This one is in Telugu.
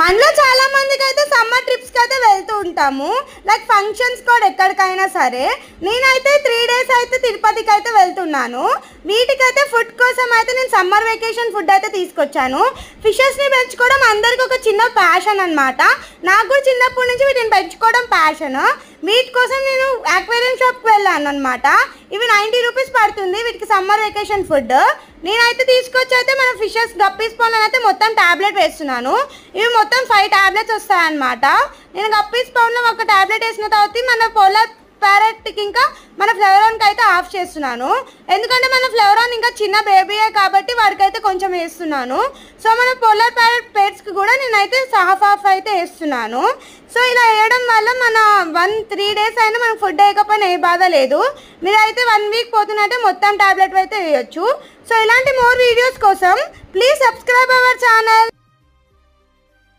మనలో చాలా మందికి అయితే సమ్మర్ ట్రిప్స్కి అయితే వెళ్తూ ఉంటాము, లైక్ ఫంక్షన్స్ కూడా ఎక్కడికైనా సరే. నేనైతే 3 days అయితే తిరుపతికి అయితే వెళ్తున్నాను. వీటికైతే ఫుడ్ కోసం అయితే నేను సమ్మర్ వెకేషన్ ఫుడ్ అయితే తీసుకొచ్చాను. ఫిషెస్ని పెంచుకోవడం అందరికీ ఒక చిన్న ప్యాషన్ అనమాట. నాకు కూడా చిన్నప్పటి నుంచి వీటిని పెంచుకోవడం ప్యాషన్. వీటి కోసం నేను అక్వేరియం షాప్కి వెళ్ళాను అనమాట. ఇవి 90 రూపీస్ పడుతుంది వీటికి సమ్మర్ వెకేషన్ ఫుడ్. నేనైతే తీసుకొచ్చి అయితే మన ఫిషెస్ గప్పీస్ పౌన్ అయితే మొత్తం ట్యాబ్లెట్ వేస్తున్నాను. ఇవి మొత్తం 5 tablets వస్తాయన్నమాట. నేను గప్పీస్ పౌన్లో ఒక ట్యాబ్లెట్ వేసిన తర్వాత మన పోలార్ ప్యారెట్కి ఇంకా మన ఫ్లవరాన్కి అయితే ఆఫ్ చేస్తున్నాను. ఎందుకంటే మన ఫ్లవరాన్ ఇంకా చిన్న బేబీయే కాబట్టి వాడికైతే కొంచెం వేస్తున్నాను. సో మన పోలార్ ప్యారెట్ పేట్స్కి కూడా నేనైతే హాఫ్ అయితే వేస్తున్నాను. సో ఇలా వేయడం వల్ల మన 3 days అయినా మనకు ఫుడ్ వేయకపోయినా ఏ బాధ లేదు. మీరైతే 1 week పోతున్నట్టే మొత్తం ట్యాబ్లెట్ అయితే వేయచ్చు. సో ఇలాంటి మోర్ వీడియోస్ కోసం ప్లీజ్ సబ్స్క్రైబ్ అవర్ ఛానల్.